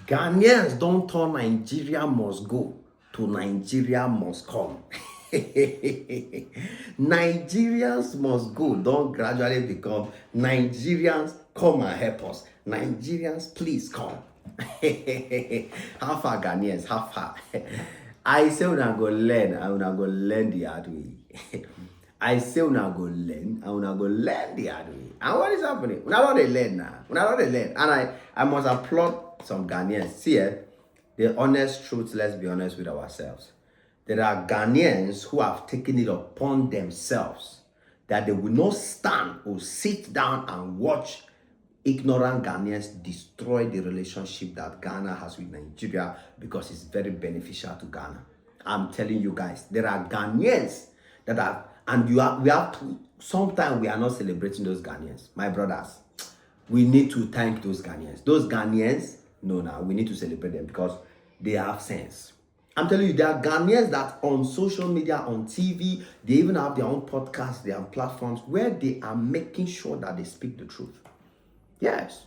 Ghanaians don't turn Nigeria must go to Nigeria must come. Nigerians must go, don't gradually become Nigerians come and help us. Nigerians, please come. How far, Ghanaians? How far? I say una go learn, and una go learn the hard way. I say una go learn, and una go learn the hard way. And what is happening? Una don't dey learn now. Una don't dey learn. And I must applaud some Ghanaians. See, the honest truth, let's be honest with ourselves. There are Ghanaians who have taken it upon themselves that they will not stand or sit down and watch ignorant Ghanaians destroy the relationship that Ghana has with Nigeria because it's very beneficial to Ghana. I'm telling you guys, there are Ghanaians that are, and we have to, sometimes we are not celebrating those Ghanaians. My brothers, we need to thank those Ghanaians. Those Ghanaians, no, we need to celebrate them because they have sense. I'm telling you, there are Ghanaians that on social media, on TV, they even have their own podcasts, their own platforms where they are making sure that they speak the truth. Yes,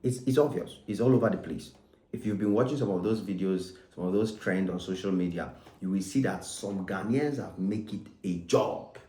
it's obvious. It's all over the place. If you've been watching some of those videos, some of those trends on social media, you will see that some Ghanaians have made it a job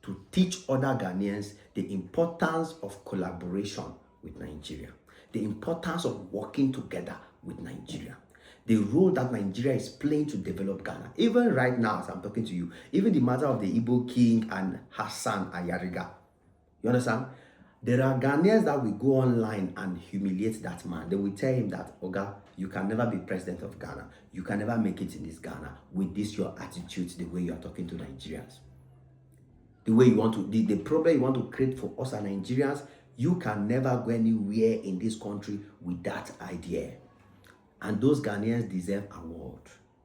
to teach other Ghanaians the importance of collaboration with Nigeria, the importance of working together with Nigeria, the role that Nigeria is playing to develop Ghana. Even right now, as I'm talking to you, even the matter of the Igbo king and Hassan Ayariga. You understand? There are Ghanaians that will go online and humiliate that man. They will tell him that, Oga, you can never be president of Ghana. You can never make it in this Ghana with this your attitude, the way you are talking to Nigerians. The way you want to, the problem you want to create for us as Nigerians, you can never go anywhere in this country with that idea. And those Ghanaians deserve award.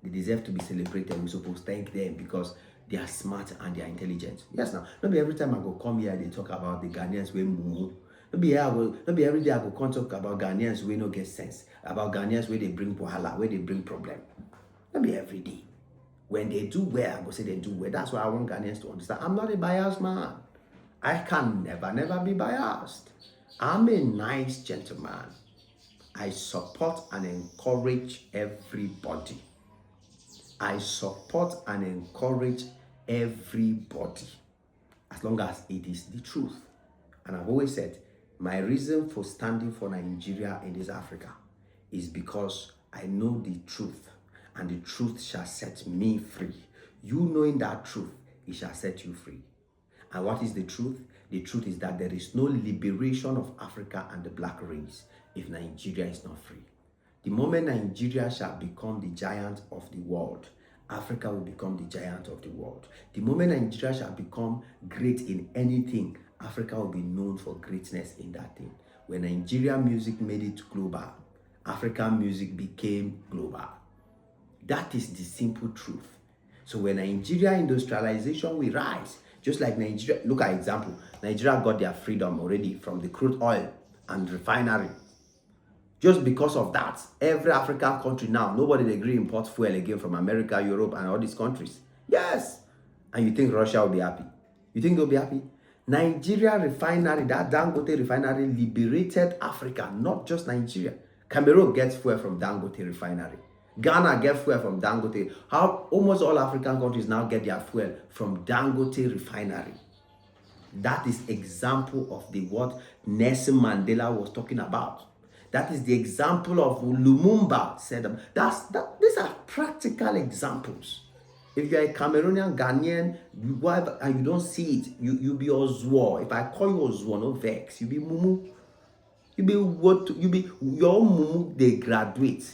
They deserve to be celebrated. We're supposed to thank them because they are smart and they are intelligent. Yes, now, not be every time I go come here, they talk about the Ghanaians way mumu. Not be every day I go come talk about Ghanaians way no get sense. About Ghanaians where they bring wahala, where they bring problem. Not be every day. When they do well, I go say they do well. That's why I want Ghanaians to understand. I'm not a biased man. I can never be biased. I'm a nice gentleman. I support and encourage everybody. I support and encourage everybody as long as it is the truth. And I've always said, my reason for standing for Nigeria in this Africa is because I know the truth, and the truth shall set me free. You knowing that truth, it shall set you free. And what is the truth? The truth is that there is no liberation of Africa and the black race if Nigeria is not free. The moment Nigeria shall become the giant of the world, Africa will become the giant of the world. The moment Nigeria shall become great in anything, Africa will be known for greatness in that thing. When Nigerian music made it global, African music became global. That is the simple truth. So when Nigeria industrialization will rise, just like Nigeria, look at example, Nigeria got their freedom already from the crude oil and refinery. Just because of that, every African country now, nobody they agree import fuel again from America, Europe, and all these countries. Yes. And you think Russia will be happy? You think they'll be happy? Nigeria refinery, that Dangote refinery liberated Africa, not just Nigeria. Cameroon gets fuel from Dangote refinery. Ghana gets fuel from Dangote. How almost all African countries now get their fuel from Dangote refinery. That is example of the what Nelson Mandela was talking about. That is the example of Lumumba said. These are practical examples. If you're a Cameroonian, Ghanaian, and you don't see it, you be Ozwo. If I call you Ozwo, no vex. You be Mumu. You be what? You be your Mumu. They graduate.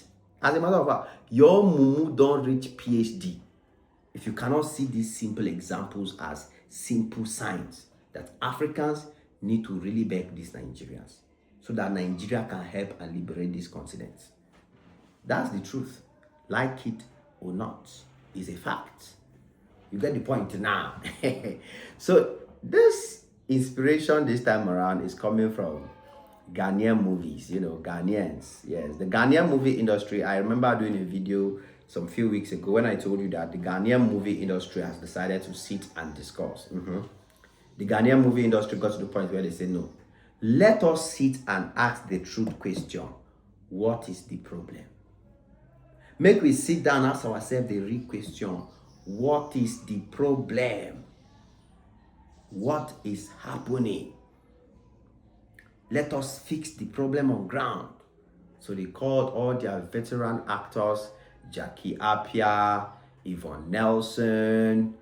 As a matter of fact, your Mumu don't reach PhD. If you cannot see these simple examples as simple signs that Africans need to really beg these Nigerians, so that Nigeria can help and liberate this continent. That's the truth. Like it or not, is a fact. You get the point now. So this inspiration this time around is coming from Ghanaian movies, Ghanaians. Yes, the Ghanaian movie industry. I remember doing a video some few weeks ago when I told you that the Ghanaian movie industry has decided to sit and discuss. The Ghanaian movie industry got to the point where they say, no, let us sit and ask the truth question. What is the problem? Make we sit down, ask ourselves the real question. What is the problem? What is happening? Let us fix the problem on ground. So they called all their veteran actors, Jackie Appiah, Yvonne Nelson.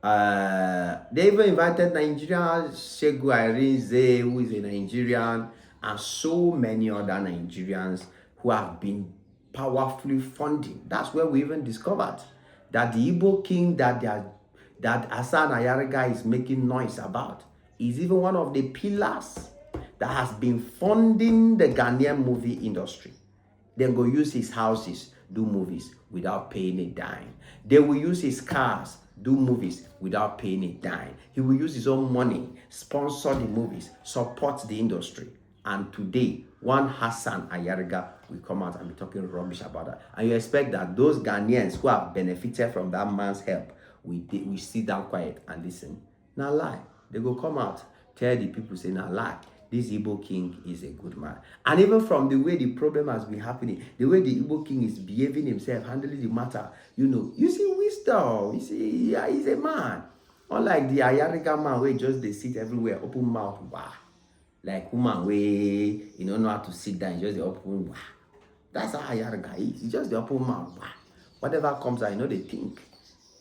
They even invited Nigerian Shegu Irinze, who is a Nigerian, and so many other Nigerians who have been powerfully funding. That's where we even discovered that the Igbo king that Hassan Ayariga is making noise about is even one of the pillars that has been funding the Ghanaian movie industry. They go use his houses, do movies without paying a dime. They will use his cars, do movies without paying a dime. He will use his own money, sponsor the movies, support the industry. And today, one Hassan Ayariga will come out and be talking rubbish about that. And you expect that those Ghanaians who have benefited from that man's help we sit down quiet and listen. Now lie. They go come out, tell the people, say, now lie. This Igbo king is a good man. And even from the way the problem has been happening, the way the Igbo king is behaving himself, handling the matter, you see wisdom. You see, yeah, he's a man. Unlike the Ayariga man where just they sit everywhere, open mouth, wow. Like woman where you don't know how to sit down, just the open, wow. That's how Ayariga is. It's just the open mouth, wow. Whatever comes out, they think.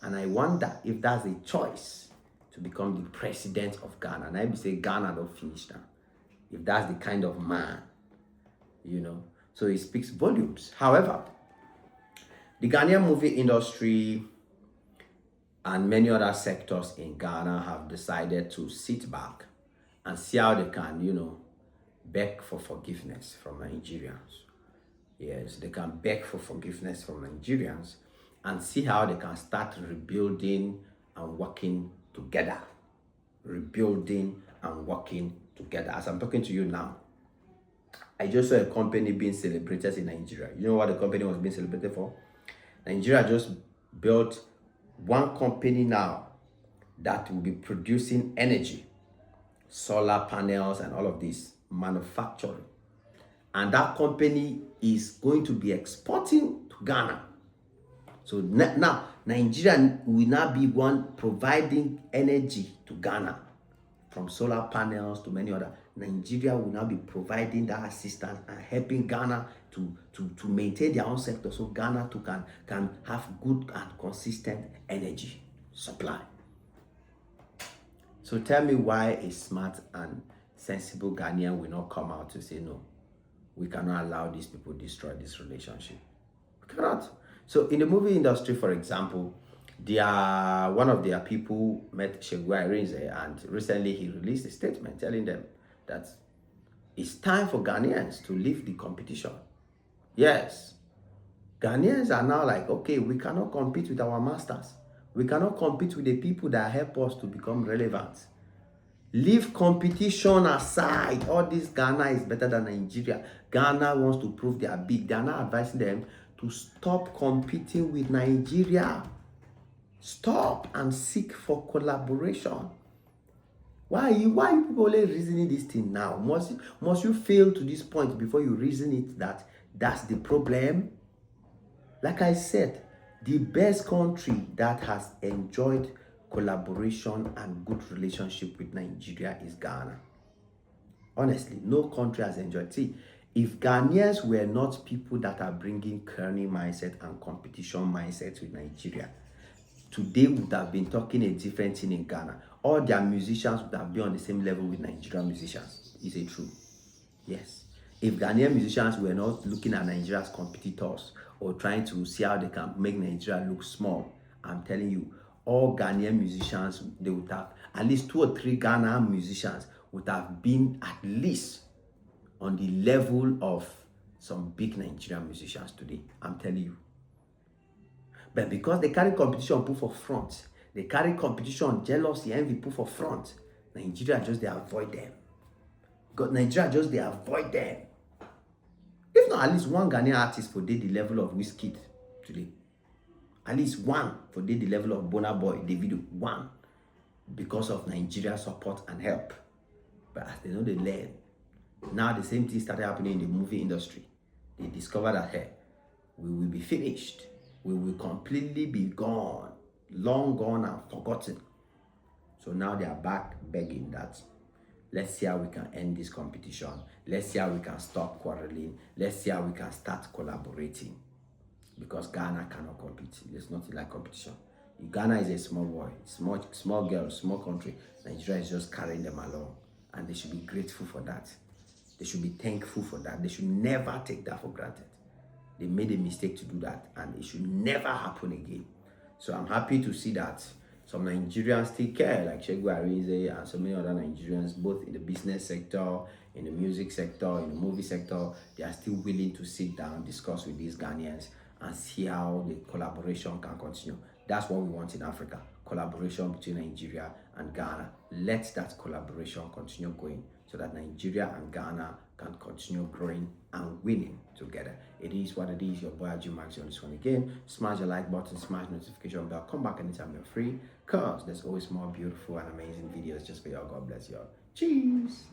And I wonder if that's a choice to become the president of Ghana. And I be say Ghana don't finish now. If that's the kind of man, So it speaks volumes. However, the Ghanaian movie industry and many other sectors in Ghana have decided to sit back and see how they can, beg for forgiveness from Nigerians. Yes, they can beg for forgiveness from Nigerians and see how they can start rebuilding and working together. Rebuilding and working together. As I'm talking to you now, I just saw a company being celebrated in Nigeria. You know what the company was being celebrated for? Nigeria just built one company now that will be producing energy, solar panels and all of this, manufacturing. And that company is going to be exporting to Ghana. So now, Nigeria will now be one providing energy to Ghana. From solar panels to many other, Nigeria will now be providing that assistance and helping Ghana to maintain their own sector, so Ghana too can have good and consistent energy supply. So tell me why a smart and sensible Ghanaian will not come out to say, no, we cannot allow these people destroy this relationship. We cannot. So in the movie industry, for example, one of their people met Shegu Irinze, and recently he released a statement telling them that it's time for Ghanaians to leave the competition. Yes, Ghanaians are now like, okay, we cannot compete with our masters. We cannot compete with the people that help us to become relevant. Leave competition aside. All this Ghana is better than Nigeria. Ghana wants to prove they are big. They are now advising them to stop competing with Nigeria. Stop and seek for collaboration. Why you people only reasoning this thing now? Must you fail to this point before you reason it that's the problem? Like I said, the best country that has enjoyed collaboration and good relationship with Nigeria is Ghana. Honestly, no country has enjoyed. See, if Ghanaians were not people that are bringing Kearney mindset and competition mindset with Nigeria, today would have been talking a different thing in Ghana. All their musicians would have been on the same level with Nigerian musicians. Is it true? Yes. If Ghanaian musicians were not looking at Nigeria as competitors or trying to see how they can make Nigeria look small, I'm telling you, all Ghanaian musicians, they would have, at least 2 or 3 Ghanaian musicians would have been at least on the level of some big Nigerian musicians today. I'm telling you. But because they carry competition put for front, they carry competition, jealousy, envy put for front, Nigeria just they avoid them. Nigeria just they avoid them. If not, at least one Ghanaian artist for the level of Wizkid today. At least one for the level of Burna Boy, Davido, one. Because of Nigeria's support and help. But as they know they learn. Now the same thing started happening in the movie industry. they discover that, hey, we will be finished. We will completely be gone, long gone and forgotten. So now they are back begging that, let's see how we can end this competition. Let's see how we can stop quarreling. Let's see how we can start collaborating. Because Ghana cannot compete. There's nothing like competition. Ghana is a small boy, small girl, small country. Nigeria is just carrying them along. And they should be grateful for that. They should be thankful for that. They should never take that for granted. They made a mistake to do that, and it should never happen again. So I'm happy to see that some Nigerians still care, like Shegu Arize and so many other Nigerians, both in the business sector, in the music sector, in the movie sector. They are still willing to sit down, discuss with these Ghanaians, and see how the collaboration can continue. That's what we want in Africa, collaboration between Nigeria and Ghana. Let that collaboration continue going so that Nigeria and Ghana can continue growing and winning together. It is what it is. Your boy Aju Max on this one again. Smash the like button, smash notification bell. Come back anytime you're free, because there's always more beautiful and amazing videos just for y'all. God bless y'all. Cheers.